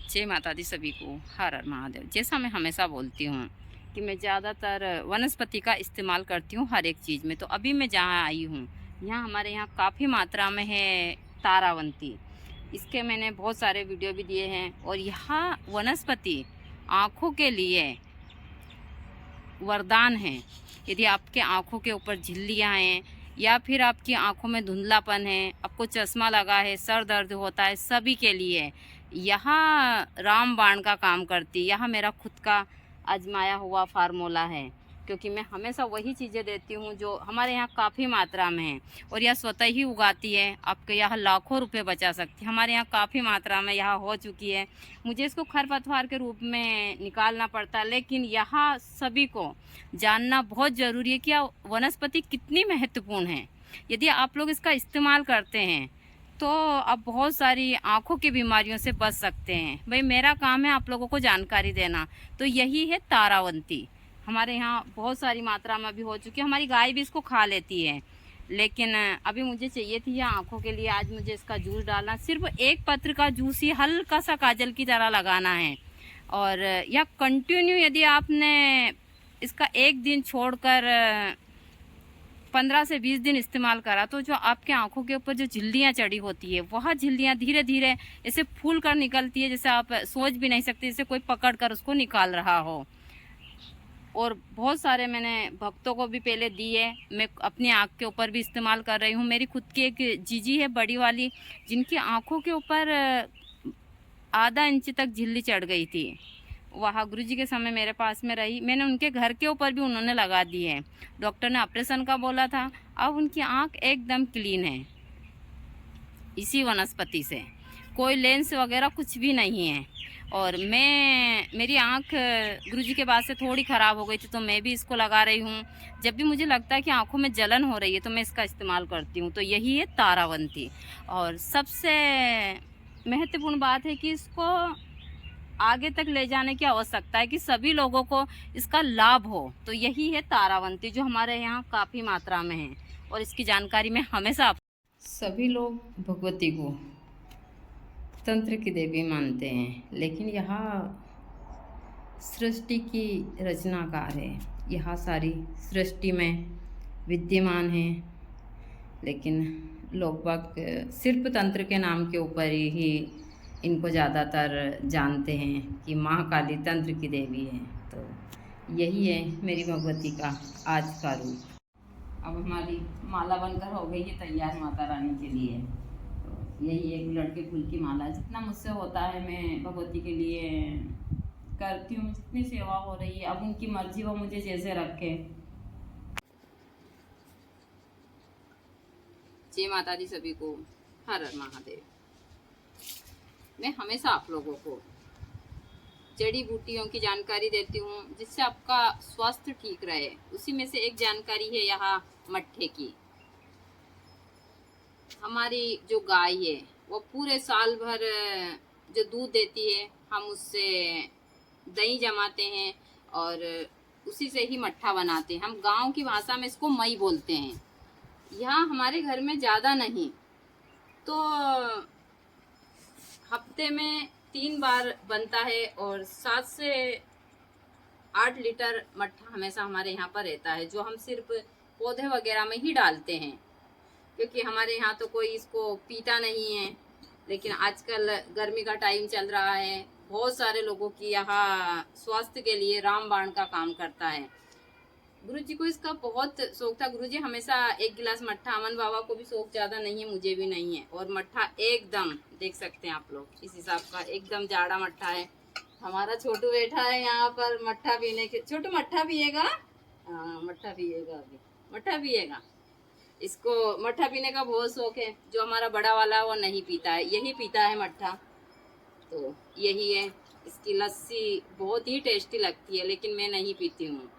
जय माता दी सभी को। हर हर महादेव। जैसा मैं हमेशा बोलती हूँ कि मैं ज़्यादातर वनस्पति का इस्तेमाल करती हूँ हर एक चीज़ में। तो अभी मैं जहाँ आई हूँ, यहाँ हमारे यहाँ काफ़ी मात्रा में है तारावंती। इसके मैंने बहुत सारे वीडियो भी दिए हैं। और यहाँ वनस्पति आँखों के लिए वरदान है। यदि आपके आँखों के ऊपर झिल्लियाँ हैं या फिर आपकी आंखों में धुंधलापन है, आपको चश्मा लगा है, सर दर्द होता है, सभी के लिए यहाँ रामबाण का काम करती। यहाँ मेरा खुद का आजमाया हुआ फार्मूला है, क्योंकि मैं हमेशा वही चीज़ें देती हूँ जो हमारे यहाँ काफ़ी मात्रा में है और यह स्वतः ही उगाती है। आपके यहाँ लाखों रुपए बचा सकती है। हमारे यहाँ काफ़ी मात्रा में यहाँ हो चुकी है। मुझे इसको खरपतवार के रूप में निकालना पड़ता, लेकिन यहाँ सभी को जानना बहुत ज़रूरी है कि यह वनस्पति कितनी महत्वपूर्ण है। यदि आप लोग इसका इस्तेमाल करते हैं तो आप बहुत सारी आँखों की बीमारियों से बच सकते हैं। भाई मेरा काम है आप लोगों को जानकारी देना। तो यही है तारावंती। हमारे यहाँ बहुत सारी मात्रा में भी हो चुकी है। हमारी गाय भी इसको खा लेती है, लेकिन अभी मुझे चाहिए थी यह आँखों के लिए। आज मुझे इसका जूस डालना, सिर्फ एक पत्र का जूस ही हल्का सा काजल की तरह लगाना है। और यह कंटिन्यू यदि आपने इसका एक दिन छोड़कर 15 से 20 दिन इस्तेमाल करा तो जो आपके आंखों के ऊपर जो झिल्लियाँ चढ़ी होती है, वह झिल्लियाँ धीरे धीरे ऐसे फूल कर निकलती है, जैसे आप सोच भी नहीं सकते, जैसे कोई पकड़ कर उसको निकाल रहा हो। और बहुत सारे मैंने भक्तों को भी पहले दी है। मैं अपनी आँख के ऊपर भी इस्तेमाल कर रही हूँ। मेरी खुद की एक जीजी है बड़ी वाली, जिनकी आँखों के ऊपर आधा इंच तक झिल्ली चढ़ गई थी। वहाँ गुरुजी के समय मेरे पास में रही। मैंने उनके घर के ऊपर भी उन्होंने लगा दी है। डॉक्टर ने ऑपरेशन का बोला था। अब उनकी आँख एकदम क्लीन है इसी वनस्पति से। कोई लेंस वगैरह कुछ भी नहीं है। और मेरी आँख गुरुजी के बाद से थोड़ी ख़राब हो गई थी, तो मैं भी इसको लगा रही हूँ। जब भी मुझे लगता है कि आँखों में जलन हो रही है तो मैं इसका इस्तेमाल करती हूँ। तो यही है तारावंती। और सबसे महत्वपूर्ण बात है कि इसको आगे तक ले जाने की आवश्यकता है कि सभी लोगों को इसका लाभ हो। तो यही है तारावंती, जो हमारे यहाँ काफ़ी मात्रा में है। और इसकी जानकारी मैं हमेशा सभी लोग भगवती को तंत्र की देवी मानते हैं, लेकिन यहाँ सृष्टि की रचनाकार है। यहाँ सारी सृष्टि में विद्यमान है, लेकिन लोग बाग सिर्फ तंत्र के नाम के ऊपर ही इनको ज़्यादातर जानते हैं कि माँ काली तंत्र की देवी है। तो यही है मेरी भगवती का आज का रूप। अब हमारी माला बनकर हो गई है तैयार माता रानी के लिए। तो यही एक लड़के फूल की माला, जितना मुझसे होता है मैं भगवती के लिए करती हूँ। जितनी सेवा हो रही है, अब उनकी मर्जी, वो मुझे जैसे रखे। जय माता दी सभी को। हर हर महादेव। मैं हमेशा आप लोगों को जड़ी बूटियों की जानकारी देती हूँ, जिससे आपका स्वास्थ्य ठीक रहे। उसी में से एक जानकारी है यहाँ मट्ठे की। हमारी जो गाय है वो पूरे साल भर जो दूध देती है, हम उससे दही जमाते हैं और उसी से ही मट्ठा बनाते हैं। हम गांव की भाषा में इसको मई बोलते हैं। यहाँ हमारे घर में ज़्यादा नहीं तो हफ्ते में 3 बार बनता है और 7 से 8 लीटर मट्ठा हमेशा हमारे यहाँ पर रहता है, जो हम सिर्फ पौधे वगैरह में ही डालते हैं, क्योंकि हमारे यहाँ तो कोई इसको पीता नहीं है। लेकिन आजकल गर्मी का टाइम चल रहा है, बहुत सारे लोगों की यहाँ स्वास्थ्य के लिए रामबाण का काम करता है। गुरुजी को इसका बहुत शौक था। गुरुजी हमेशा एक गिलास मट्ठा, अमन बाबा को भी शौक ज़्यादा नहीं है, मुझे भी नहीं है। और मट्ठा एकदम देख सकते हैं आप लोग, इस हिसाब का एकदम जाड़ा मट्ठा है। हमारा छोटू बैठा है यहाँ पर मट्ठा पीने के। छोटू मट्ठा पिएगा? हाँ मट्ठा पिएगा, अभी मट्ठा पिएगा। इसको मट्ठा पीने का बहुत शौक है। जो हमारा बड़ा वाला वो नहीं पीता है, यही पीता है मट्ठा। तो यही है। इसकी लस्सी बहुत ही टेस्टी लगती है, लेकिन मैं नहीं पीती हूँ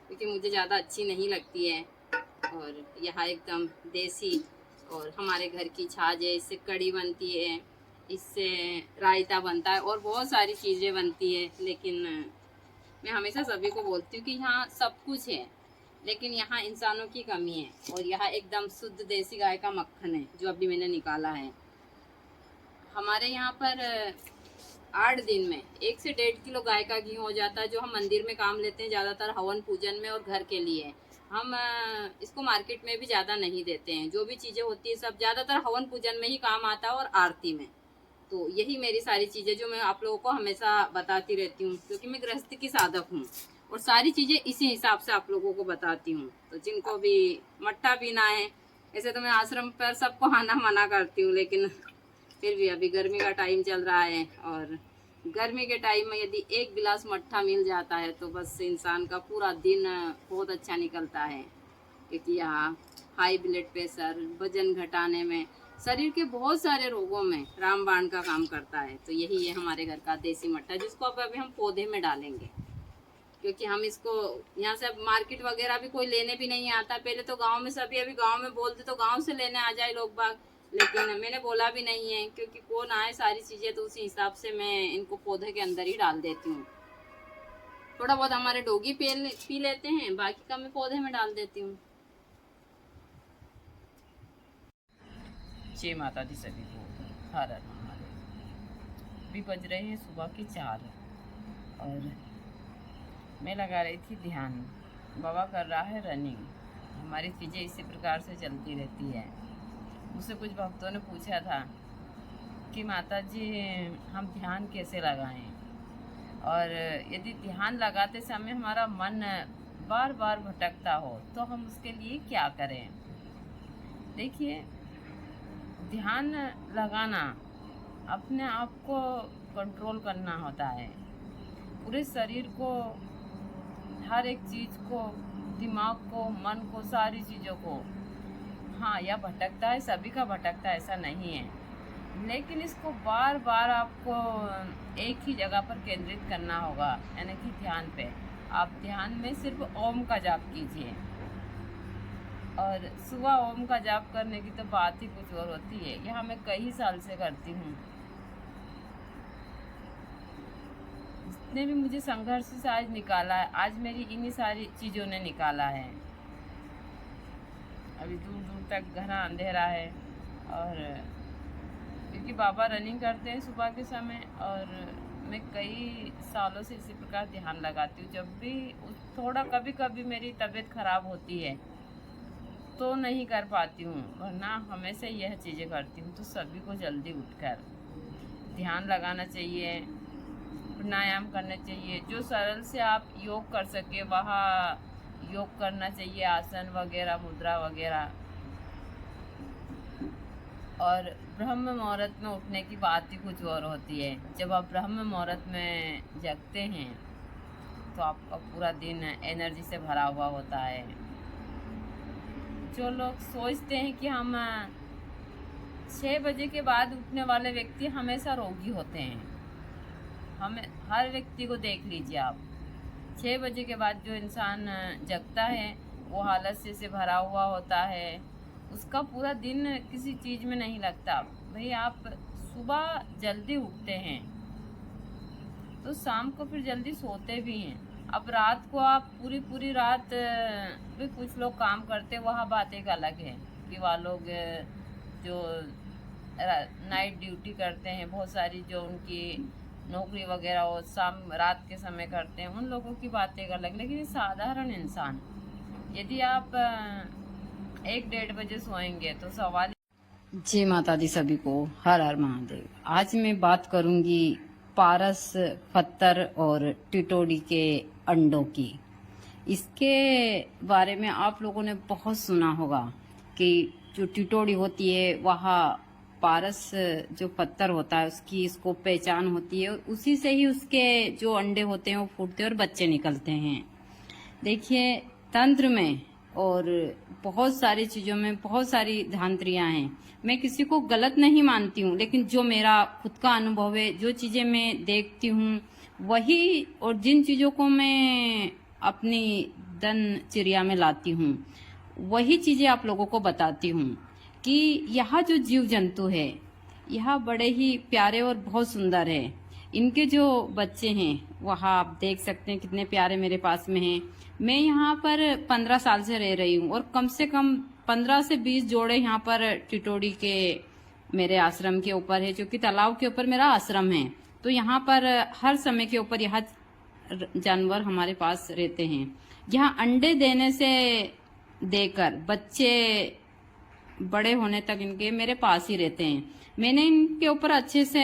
क्योंकि मुझे ज़्यादा अच्छी नहीं लगती है। और यहाँ एकदम देसी और हमारे घर की छाछ है, इससे कढ़ी बनती है, इससे रायता बनता है और बहुत सारी चीज़ें बनती है। लेकिन मैं हमेशा सभी को बोलती हूँ कि यहाँ सब कुछ है, लेकिन यहाँ इंसानों की कमी है। और यहाँ एकदम शुद्ध देसी गाय का मक्खन है, जो अभी मैंने निकाला है। हमारे यहाँ पर 8 दिन में 1 से 1.5 किलो गाय का घी हो जाता है, जो हम मंदिर में काम लेते हैं ज़्यादातर हवन पूजन में और घर के लिए। हम इसको मार्केट में भी ज़्यादा नहीं देते हैं। जो भी चीज़ें होती है सब ज़्यादातर हवन पूजन में ही काम आता है और आरती में। तो यही मेरी सारी चीज़ें जो मैं आप लोगों को हमेशा बताती रहती हूँ, क्योंकि मैं गृहस्थी की साधक हूँ और सारी चीज़ें इसी हिसाब से आप लोगों को बताती हूँ। तो जिनको भी मट्ठा पीना है, ऐसे तो मैं आश्रम पर सबको आना मना करती हूँ, लेकिन फिर भी अभी गर्मी का टाइम चल रहा है और गर्मी के टाइम में यदि 1 गिलास मट्ठा मिल जाता है तो बस इंसान का पूरा दिन बहुत अच्छा निकलता है। क्योंकि यहाँ हाई ब्लड प्रेशर, वजन घटाने में, शरीर के बहुत सारे रोगों में रामबाण का काम करता है। तो यही है हमारे घर का देसी मट्ठा, जिसको अब अभी हम पौधे में डालेंगे, क्योंकि हम इसको यहाँ से अब मार्केट वगैरह भी कोई लेने भी नहीं आता। पहले तो गांव में सभी, अभी गांव में बोलते तो गांव से लेने आ जाए लोग बाग, लेकिन मैंने बोला भी नहीं है, क्योंकि कौन आए सारी चीज़ें, तो उसी हिसाब से मैं इनको पौधे के अंदर ही डाल देती हूँ। थोड़ा बहुत हमारे डोगी पी लेते हैं, बाकी का मैं पौधे में डाल देती हूँ। जय माता दी सभी को, हर हर महादेव। अभी बज रहे हैं सुबह के 4 और मैं लगा रही थी ध्यान। बाबा कर रहा है रनिंग। हमारी चीज़ें इसी प्रकार से चलती रहती है। मुझसे कुछ भक्तों ने पूछा था कि माता जी हम ध्यान कैसे लगाएं, और यदि ध्यान लगाते समय हमारा मन बार बार भटकता हो तो हम उसके लिए क्या करें। देखिए, ध्यान लगाना अपने आप को कंट्रोल करना होता है। पूरे शरीर को, हर एक चीज़ को, दिमाग को, मन को, सारी चीज़ों को। हाँ, यह भटकता है, सभी का भटकता है, ऐसा नहीं है, लेकिन इसको बार बार आपको एक ही जगह पर केंद्रित करना होगा, यानी कि ध्यान पे। आप ध्यान में सिर्फ ओम का जाप कीजिए, और सुबह ओम का जाप करने की तो बात ही कुछ और होती है। यह मैं कई साल से करती हूँ। जितने भी मुझे संघर्ष से आज निकाला है, आज मेरी इन्हीं सारी चीज़ों ने निकाला है। अभी दूर दूर तक घना अंधेरा है, और क्योंकि बाबा रनिंग करते हैं सुबह के समय, और मैं कई सालों से इसी प्रकार ध्यान लगाती हूँ। जब भी थोड़ा कभी कभी मेरी तबीयत खराब होती है तो नहीं कर पाती हूँ, वरना हमेशा यह चीज़ें करती हूँ। तो सभी को जल्दी उठकर ध्यान लगाना चाहिए, प्राणायाम करना चाहिए। जो सरल से आप योग कर सके वहाँ योग करना चाहिए, आसन वगैरह, मुद्रा वगैरह। और ब्रह्म मुहूर्त में उठने की बात ही कुछ और होती है। जब आप ब्रह्म मुहूर्त में जगते हैं तो आपका पूरा दिन एनर्जी से भरा हुआ होता है। जो लोग सोचते हैं कि हम 6 बजे के बाद उठने वाले व्यक्ति हमेशा रोगी होते हैं। हमें हर व्यक्ति को देख लीजिए आप, 6 बजे के बाद जो इंसान जगता है वो आलस्य से भरा हुआ होता है। उसका पूरा दिन किसी चीज़ में नहीं लगता। भाई, आप सुबह जल्दी उठते हैं तो शाम को फिर जल्दी सोते भी हैं। अब रात को आप पूरी रात भी कुछ लोग काम करते, वहाँ बात एक अलग है कि वह लोग जो नाइट ड्यूटी करते हैं, बहुत सारी जो उनकी नौकरी वगैरह वो शाम रात के समय करते हैं, उन लोगों की बात एक अलग। लेकिन साधारण इंसान, यदि आप 1-1:30 बजे सोएंगे तो सवाल। जय माता दी सभी को, हर हर महादेव। आज मैं बात करूंगी पारस पत्थर और टिटोड़ी के अंडों की। इसके बारे में आप लोगों ने बहुत सुना होगा कि जो टिटोड़ी होती है वहाँ पारस जो पत्थर होता है उसकी इसको पहचान होती है, और उसी से ही उसके जो अंडे होते हैं वो फूटते हैं और बच्चे निकलते हैं। देखिए, तंत्र में और बहुत सारी चीज़ों में बहुत सारी धांतरियाँ हैं। मैं किसी को गलत नहीं मानती हूँ, लेकिन जो मेरा खुद का अनुभव है, जो चीज़ें मैं देखती हूँ वही, और जिन चीज़ों को मैं अपनी दिनचर्या में लाती हूँ वही चीज़ें आप लोगों को बताती हूँ। कि यह जो जीव जंतु है यह बड़े ही प्यारे और बहुत सुंदर है। इनके जो बच्चे हैं वहाँ आप देख सकते हैं कितने प्यारे मेरे पास में हैं। मैं यहाँ पर 15 साल से रह रही हूँ, और कम से कम 15 से 20 जोड़े यहाँ पर टिटोड़ी के मेरे आश्रम के ऊपर है, जो कि तालाब के ऊपर मेरा आश्रम है। तो यहाँ पर हर समय के ऊपर यह जानवर हमारे पास रहते हैं। यहाँ अंडे देने से देकर बच्चे बड़े होने तक इनके मेरे पास ही रहते हैं। मैंने इनके ऊपर अच्छे से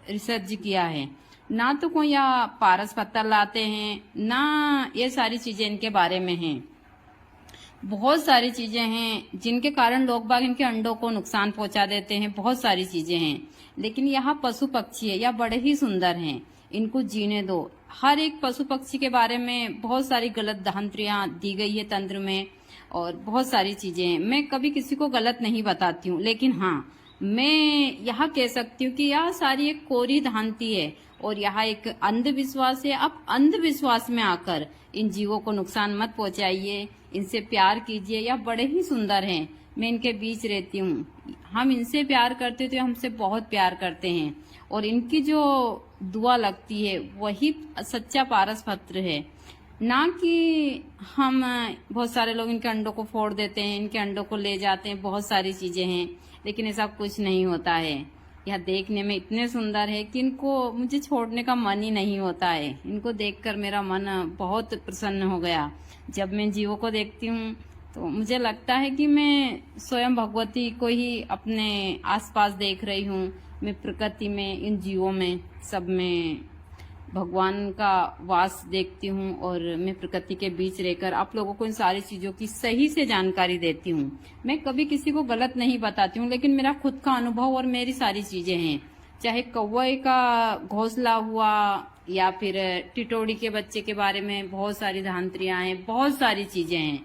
रिसर्च किया है। ना तो कोई यहाँ पारस पत्थर लाते हैं, ना ये सारी चीजें इनके बारे में हैं। बहुत सारी चीजें हैं जिनके कारण लोग बाग इनके अंडों को नुकसान पहुंचा देते हैं। बहुत सारी चीजें हैं, लेकिन यहाँ पशु पक्षी है, यह बड़े ही सुंदर हैं, इनको जीने दो। हर एक पशु पक्षी के बारे में बहुत सारी गलत धांधलियां दी गई है तंत्र में, और बहुत सारी चीजें हैं। मैं कभी किसी को गलत नहीं बताती हूँ, लेकिन हाँ, मैं यह कह सकती हूँ कि यह सारी एक कोरी धांधली है और यह एक अंधविश्वास है। आप अंधविश्वास में आकर इन जीवों को नुकसान मत पहुंचाइए, इनसे प्यार कीजिए। यह बड़े ही सुंदर हैं, मैं इनके बीच रहती हूँ। हम इनसे प्यार करते हैं तो हमसे बहुत प्यार करते हैं, और इनकी जो दुआ लगती है वही सच्चा पारस पत्र है। ना कि हम बहुत सारे लोग इनके अंडों को फोड़ देते हैं, इनके अंडों को ले जाते हैं, बहुत सारी चीजें हैं, लेकिन ऐसा कुछ नहीं होता है। यह देखने में इतने सुंदर है कि इनको मुझे छोड़ने का मन ही नहीं होता है। इनको देखकर मेरा मन बहुत प्रसन्न हो गया। जब मैं जीवों को देखती हूँ तो मुझे लगता है कि मैं स्वयं भगवती को ही अपने आसपास देख रही हूँ। मैं प्रकृति में, इन जीवों में, सब में भगवान का वास देखती हूँ, और मैं प्रकृति के बीच रहकर आप लोगों को इन सारी चीजों की सही से जानकारी देती हूँ। मैं कभी किसी को गलत नहीं बताती हूँ, लेकिन मेरा खुद का अनुभव और मेरी सारी चीजें हैं। चाहे कौवे का घोंसला हुआ या फिर टिटोड़ी के बच्चे के बारे में बहुत सारी धांधलियां हैं, बहुत सारी चीजें हैं।